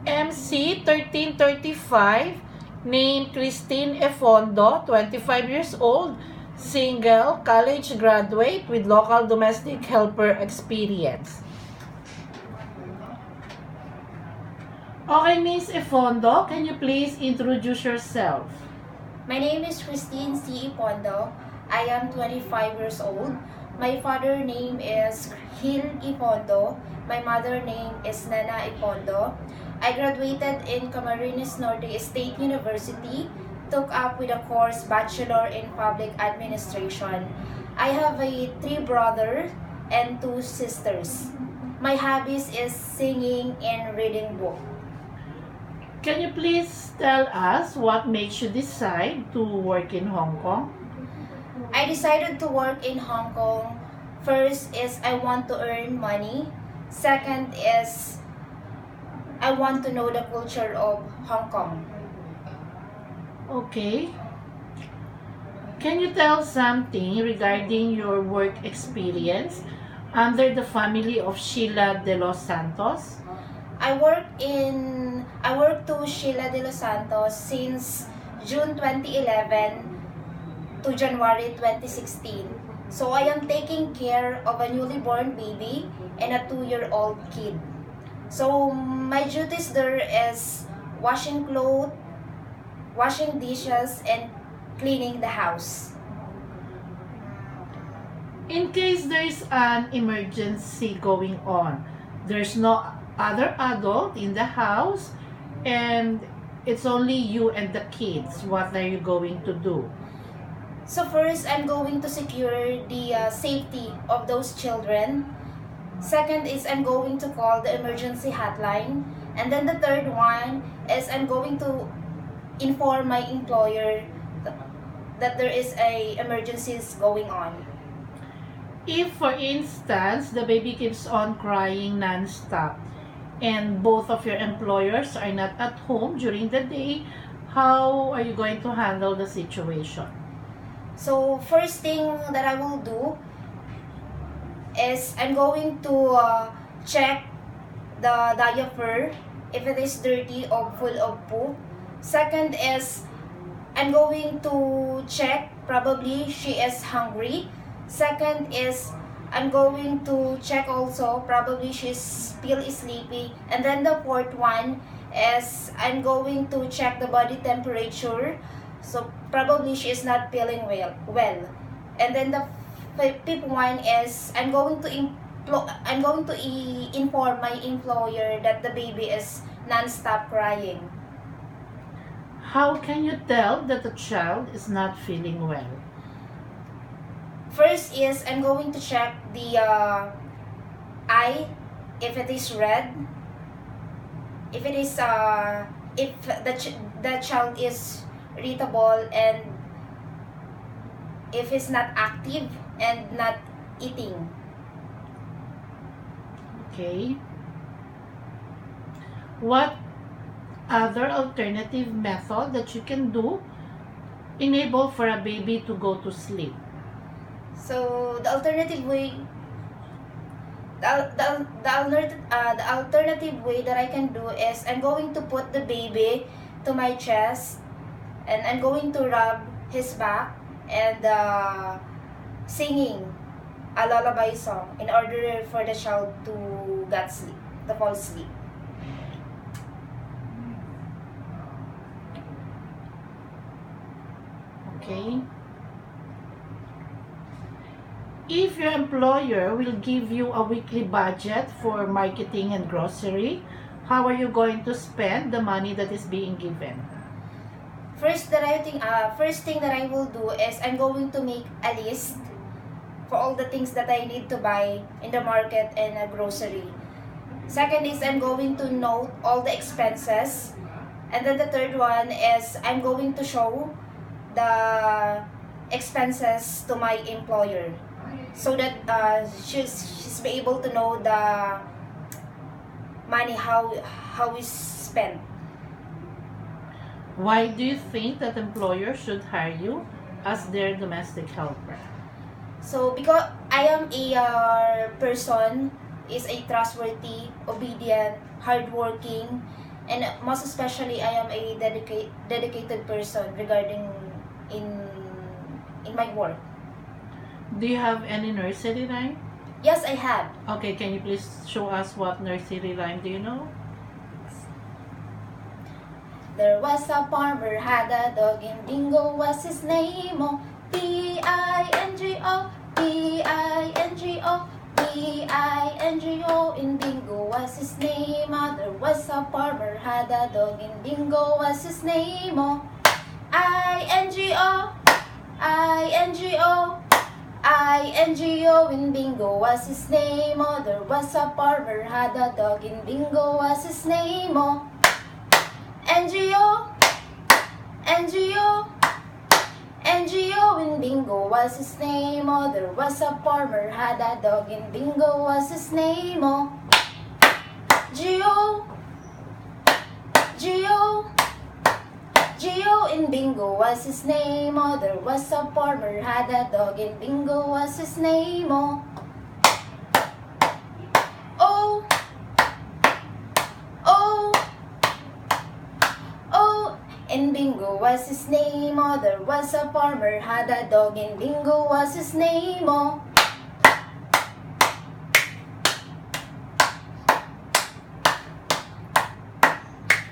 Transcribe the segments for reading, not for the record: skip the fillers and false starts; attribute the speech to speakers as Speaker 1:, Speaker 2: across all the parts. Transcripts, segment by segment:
Speaker 1: MC-1335, named Christine Efondo, 25 years old, single, college graduate with local domestic helper experience. Okay, Miss Efondo, can you please introduce yourself?
Speaker 2: My name is Christine C. Efonda. I am 25 years old. My father name is Hil Efondo. My mother name is Nana Efondo. I graduated in Camarines Norte State University, took up with a course Bachelor in Public Administration. I have three brothers and two sisters. My hobbies is singing and reading books.
Speaker 1: Can you please tell us what makes you decide to work in Hong Kong?
Speaker 2: I decided to work in Hong Kong. First is I want to earn money. Second is I want to know the culture of Hong Kong.
Speaker 1: Okay. Can you tell something regarding your work experience under the family of Sheila de los Santos?
Speaker 2: I work to Sheila de los Santos since June 2011 to January 2016. So I am taking care of a newly born baby and a 2-year-old kid. So my duties there is washing clothes, washing dishes, and cleaning the house.
Speaker 1: In case there is an emergency going on, there's no other adult in the house, and it's only you and the kids. What are you going to do?
Speaker 2: So first, I'm going to secure the safety of those children. Second is I'm going to call the emergency hotline. And then the third one is I'm going to inform my employer that there is a emergencies going on.
Speaker 1: If, for instance, the baby keeps on crying non-stop and both of your employers are not at home during the day, how are you going to handle the situation?
Speaker 2: So first thing that I will do is I'm going to check the diaper if it is dirty or full of poop. Second is I'm going to check probably she is hungry. Second is I'm going to check also probably she's still sleepy. And then the fourth one is I'm going to check the body temperature. So probably she is not feeling well. And then the fifth one is I'm going to inform my employer that the baby is non-stop crying.
Speaker 1: How can you tell that the child is not feeling well?
Speaker 2: First is I'm going to check the eye, if it is red, if it is if the child is irritable, and if it's not active and not eating.
Speaker 1: Okay. What other alternative method that you can do enable for a baby to go to sleep?
Speaker 2: So the alternative way, the alternative way that I can do is I'm going to put the baby to my chest, and I'm going to rub his back and singing a lullaby song in order for the child to get sleep, to fall asleep.
Speaker 1: Okay. If your employer will give you a weekly budget for marketing and grocery, how are you going to spend the money that is being given?
Speaker 2: First thing that I will do is I'm going to make a list for all the things that I need to buy in the market and a grocery. Second is I'm going to note all the expenses. And then the third one is I'm going to show the expenses to my employer so that she's be able to know the money how is spent.
Speaker 1: Why do you think that employers should hire you as their domestic helper?
Speaker 2: So because I am a person is a trustworthy, obedient, hardworking, And most especially, I am a dedicated person regarding in in my work.
Speaker 1: Do you have any nursery rhyme?
Speaker 2: Yes, I have.
Speaker 1: Okay, can you please show us what nursery rhyme do you know?
Speaker 2: There was a farmer had a dog and Bingo was his name. Oh, Bingo, Bingo, Bingo. In Bingo was his name. There was a farmer had a dog and Bingo was his name. Oh, Ingo, Ingo. INGO in Bingo was his name. Oh, there was a farmer had a dog and Bingo was his name. Oh, NGO, NGO, NGO in Bingo was his name. Oh, there was a farmer had a dog and Bingo was his name. Oh, Geo, Geo, Geo in Bingo was his name. Oh, there was a farmer had a dog and Bingo was his name. Oh, oh, oh, oh, and Bingo was his name. Oh, there was a farmer had a dog and Bingo was his name. Oh,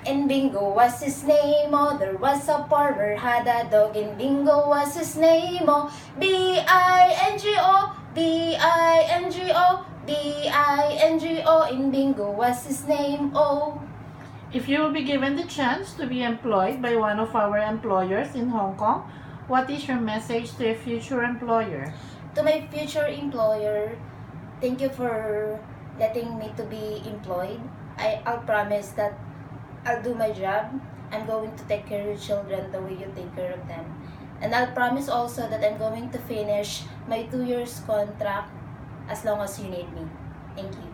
Speaker 2: and Bingo was his name. Oh, there was a farmer had a dog and Bingo was his name. Oh, BINGO, BINGO, BINGO, in Bingo was his name. Oh,
Speaker 1: If you will be given the chance to be employed by one of our employers in Hong Kong, what is your message to a future employer?
Speaker 2: to my future employer, thank you for letting me to be employed. I'll promise that I'll do my job. I'm going to take care of your children the way you take care of them. And I'll promise also that I'm going to finish my 2 years contract as long as you need me. Thank you.